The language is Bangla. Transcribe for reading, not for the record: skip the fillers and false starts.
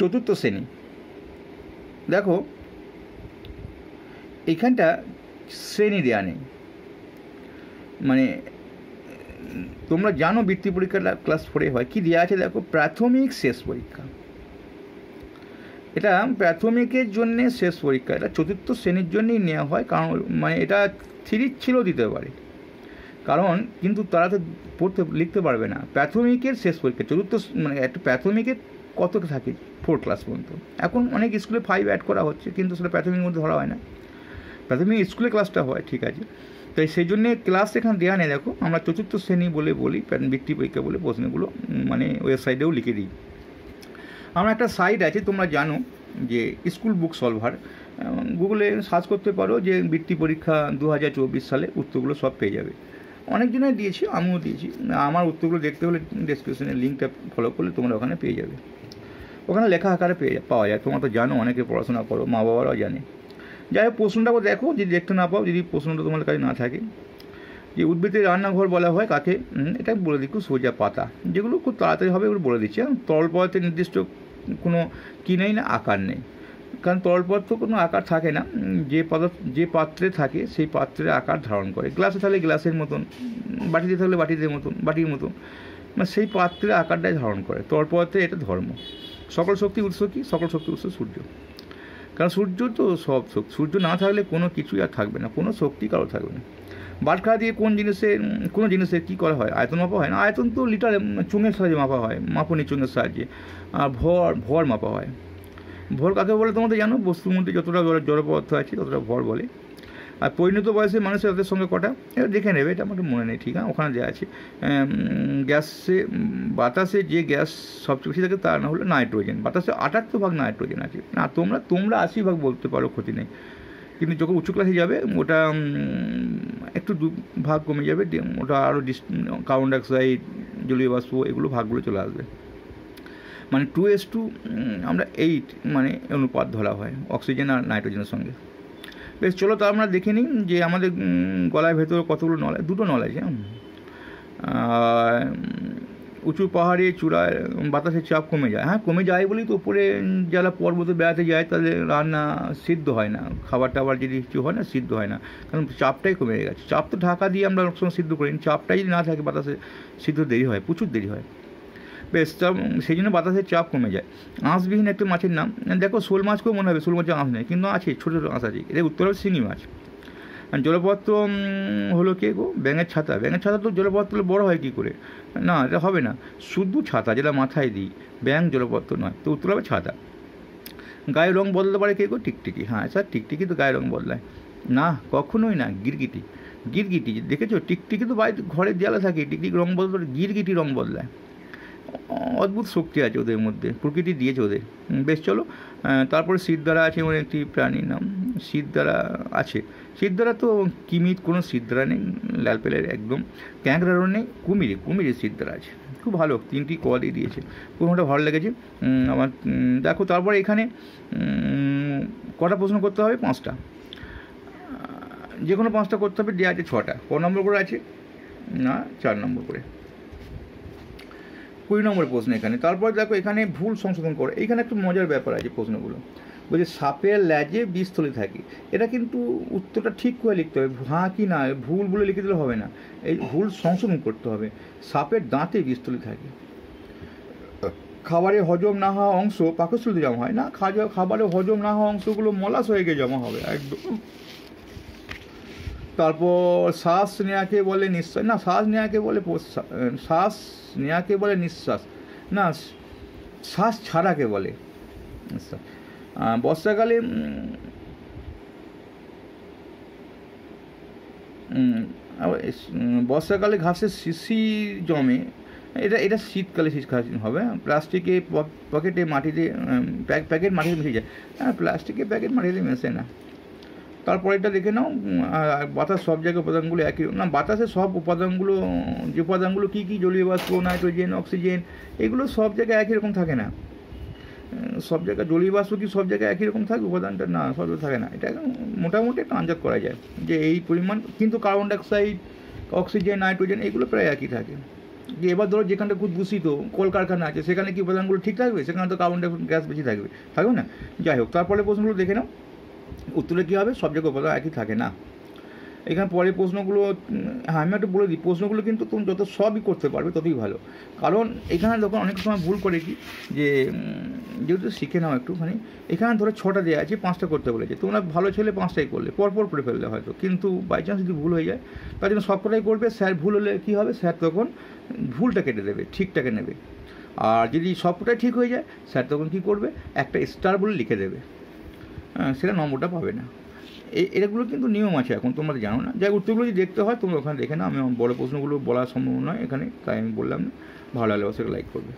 চতুর্থ শ্রেণী। দেখো এইখানটা শ্রেণী দেওয়া নেই, মানে তোমরা জানো বৃত্তি পরীক্ষাটা ক্লাস 4 হয়, কি দেওয়া আছে দেখো, প্রাথমিক শেষ পরীক্ষা। এটা প্রাথমিকের জন্যে শেষ পরীক্ষা, এটা চতুর্থ শ্রেণীর জন্যই নেওয়া হয়, কারণ মানে এটা 3 ছিল দিতে পারে, কারণ কিন্তু তারা তো পড়তে লিখতে পারবে না। প্রাথমিকের শেষ পরীক্ষা চতুর্থ, মানে একটা প্রাথমিকের কত থাকে 4 ক্লাস পর্যন্ত। এখন অনেক স্কুলে 5 অ্যাড করা হচ্ছে, কিন্তু সেটা প্রাথমিকের মধ্যে ধরা হয় না, প্রাথমিক স্কুলে ক্লাসটা হয়, ঠিক আছে। তাই সেই জন্যে ক্লাস এখানে দেওয়া নেই। দেখো আমরা চতুর্থ শ্রেণী বলে বলি, বৃত্তি পরীক্ষা বলে প্রশ্নগুলো মানে ওয়েবসাইটেও লিখে দিই। আমার একটা সাইট আছে, তোমরা জানো যে স্কুল বুক সলভার, গুগলে সার্চ করতে পারো যে বৃত্তি পরীক্ষা 2024 সালে উত্তরগুলো সব পেয়ে যাবে। অনেক জনে দিয়েছি, আমিও দিয়েছি। আমার উত্তরগুলো দেখতে হলে ডেসক্রিপশনের লিঙ্কটা ফলো করলে তোমরা ওখানে পেয়ে যাবে, ওখানে লেখা আকারে পাওয়া যায়। তোমরা তো জানো, অনেকে পড়াশোনা করো, মা বাবারাও জানে। যাই হোক, প্রশ্নটাও দেখো, যদি দেখতে না পাও, যদি প্রশ্নটা তোমার কাছে না থাকে, যে উদ্ভিদের রান্নাঘর বলা হয় কাকে, এটা বলে দিই, খুব সোজা পাতা, যেগুলো খুব তাড়াতাড়ি হবে ওগুলো বলে দিচ্ছে। তরল পদার্থের নির্দিষ্ট কোনো কী নেই না, আকার নেই, কারণ তরল পদার্থ কোনো আকার থাকে না, যে পাত্রে থাকে সেই পাত্রের আকার ধারণ করে। গ্লাসে থাকলে গ্লাসের মতন, বাটিতে থাকলে বাটির মতন, মানে সেই পাত্রের আকারটাই ধারণ করে। তরল পদার্থের এটা ধর্ম। সকল শক্তি উৎস কি? সকল শক্তি উৎস সূর্য, কারণ সূর্য তো সব শক্তি, সূর্য না থাকলে কোনো কিছুই আর থাকবে না, কোনো শক্তি কারো থাকবে না। বাটখারা দিয়ে কোনো জিনিসের কী করা হয়? আয়তন মাপা হয় না? আয়তন তো লিটারে চুঙের সাহায্যে মাপা হয়, মাপনি চুঙের সাহায্যে। আর ভর মাপা হয়। ভর কাকে বলে তোমাদের জানো? বস্তুর মধ্যে যতটা জড় পদার্থ আছে ততটা ভর বলে। আর পরিণত বয়সে মানুষের তাদের সঙ্গে কটা, এটা দেখে নেবে, এটা আমার মনে নেই, ঠিক আছে, ওখানে দেওয়া আছে। বাতাসে যে গ্যাস সবচেয়ে বেশি থাকে তার না হলো নাইট্রোজেন। বাতাসে 78% নাইট্রোজেন আছে। না, তোমরা 80% বলতে পারো, ক্ষতি নেই, কিন্তু যখন উঁচু ক্লাসে যাবে ওটা একটু 2 ভাগ কমে যাবে, ওটা আরও কার্বন ডাইঅক্সাইড, জলীয় বাষ্প, এগুলো ভাগগুলো চলে আসবে। মানে 2:2 আমরা 8 মানে অনুপাত ধরা হয় অক্সিজেন আর নাইট্রোজেনের সঙ্গে। বেশ, চলো তো আমরা দেখে নিই যে আমাদের গলার ভেতরে কতগুলো নল, 2টো নল আছে। উঁচু পাহাড়ে চূড়ায় বাতাসের চাপ কমে যায়। হ্যাঁ, কমে যায় বলেই তো উপরে যারা পর্বতে বেড়াতে যায় তাদের রান্না সিদ্ধ হয় না, খাবার টাবার যদি কিছু হয় না, সিদ্ধ হয় না, কারণ চাপটাই কমে গেছে। চাপ তো ঢাকা দিয়ে আমরা সবসময় সিদ্ধ করি, চাপটাই যদি না থাকে বাতাসে সিদ্ধ দেরি হয়, প্রচুর দেরি হয়। বেশ, সেই জন্য বাতাসের চাপ কমে যায়। আঁশবিহীন একটা মাছের নাম, দেখো শোল মাছকেও মনে হবে শোল মাছের আঁশ নেই, কিন্তু আছে, ছোটো ছোটো আঁশ আছে। এদের উত্তর হবে শিঙি মাছ। আর জলপদার্থ হলো কে গো? ব্যাঙের ছাতা। ব্যাঙের ছাতা তো জলপদার্থ বড় হয় কী করে? না, এটা হবে না, শুধু ছাতা যেটা মাথায় দিই, ব্যাঙ জলপদার্থ নয়, তো উত্তর হবে ছাতা। গায়ের রং বদলাতে পারে কে গো? টিকটিকি। হ্যাঁ স্যার, টিকটিকি তো গায়ের রং বদলায় না, কখনোই না। গিরগিটি দেখেছো? টিকটিকি তো বাড়িতে ঘরের দেয়ালে থাকে, টিকটিকি রং বদলাতে, গিরগিটি রং বদলায়। অদ্ভুত শক্তি আছে ওদের মধ্যে, প্রকৃতি দিয়েছে ওদের। বেশ, চলো তারপরে সিদ্ধারা আছে, এমন একটি প্রাণীর নাম। সিদ্ধারা আছে, সিদ্ধারা তো কিমির কোনো সিদ্ধারা নেই, লাল পেলের একদম। ক্যাঁকড়ারও নেই, কুমিরে সিদ্ধারা আছে। খুব ভালো, 3টি কলই দিয়েছে, খুব একটা ভালো লেগেছে আমার। দেখো তারপরে এখানে কটা প্রশ্ন করতে হবে? 5টা, যে কোনো 5টা করতে হবে। দেওয়া আছে 6টা। ক নম্বর করে আছে? না, 4 নম্বর করে। 20 নম্বর প্রশ্ন এখানে। তারপর দেখো এখানে ভুল সংশোধন করো। এইখানে একটু মজার ব্যাপার আছে প্রশ্নগুলো। বলছে সাপের ল্যাজে বীজথলি থাকে, এটা কিন্তু উত্তরটা ঠিক করে লিখতে হবে, হ্যাঁ কি না, ভুল বলে লিখে দিলে হবে না, এই ভুল সংশোধন করতে হবে। সাপের দাঁতে বীজথলি থাকে। খাবারে হজম না হওয়া অংশ পাকস্থলীতে জমা হয় না, খাবারে হজম না হওয়া অংশগুলো মলাশ হয়ে গিয়ে জমা হবে একদম। তারপর শ্বাস নেওয়াকে বলে নিঃশ্বাস, না শ্বাস নেওয়াকে বলে শ্বাস নেওয়াকে বলে নিঃশ্বাস, না শ্বাস ছাড়াকে বলে। বর্ষাকালে ঘাসের শিশির জমে, এটা শীতকালে হবে। প্লাস্টিকে প্যাকেট মাটিতে মিশে যায়, প্লাস্টিকের প্যাকেট মাটিতে মেশে না। তারপরে এটা দেখে নাও, বাতাস সব জায়গায় উপাদানগুলো একই না, বাতাসের সব উপাদানগুলো, যে উপাদানগুলো কী কী, জলীয় বাষ্প, নাইট্রোজেন, অক্সিজেন, এগুলো সব জায়গায় একই রকম থাকে না। সব জায়গায় জলীয় বাষ্প কি সব জায়গায় একই রকম থাকে উপাদানটা? না, সব জায়গায় থাকে না। এটা মোটামুটি একটা আন্দাজ করা যায় যে এই পরিমাণ, কিন্তু কার্বন ডাইঅক্সাইড, অক্সিজেন, নাইট্রোজেন এগুলো প্রায় একই থাকে। যে এবার ধরো যেখানটা খুব দূষিত কলকারখানা আছে সেখানে কি উপাদানগুলো ঠিক থাকবে? সেখানে তো কার্বন ডাইঅক্সাইড গ্যাস বেশি থাকবে, থাকবে না? যাই হোক, তারপরে প্রশ্নগুলো দেখে নাও। উত্তরে কী হবে? সব জায়গায় উপাদান একই থাকে না। এখানে পরে প্রশ্নগুলো, হ্যাঁ আমি একটু বলে দিই, প্রশ্নগুলো কিন্তু তুমি যত সবই করতে পারবে ততই ভালো। কারণ এখানে যখন অনেক সময় ভুল করে কি, যে যেহেতু শিখে নাও একটুখানি, এখানে ধরো 6টা দেওয়া আছে, 5টা করতে বলেছে, তোমরা ভালো ছেলে 5টাই করলে, পরপর করে ফেললে হয়তো, কিন্তু বাই চান্স যদি ভুল হয়ে যায় তার জন্য সবকটাই করবে। স্যার ভুল হলে কী হবে? স্যার তখন ভুলটা কেটে দেবে, ঠিকটাকে নেবে। আর যদি সবকটাই ঠিক হয়ে যায়, স্যার তখন কী করবে? একটা স্টার বলে লিখে দেবে, হ্যাঁ, সেটা নম্বরটা পাবে না। এগুলো কিন্তু নিয়ম আছে, এখন তোমরা জানো না। যাই উত্তরগুলো যদি দেখতে হয় তোমরা ওখানে দেখে না, আমি বড় প্রশ্নগুলো বলা সম্ভব নয় এখানে, তাই আমি বললাম না। ভালো লাগলে সেটা লাইক করবে।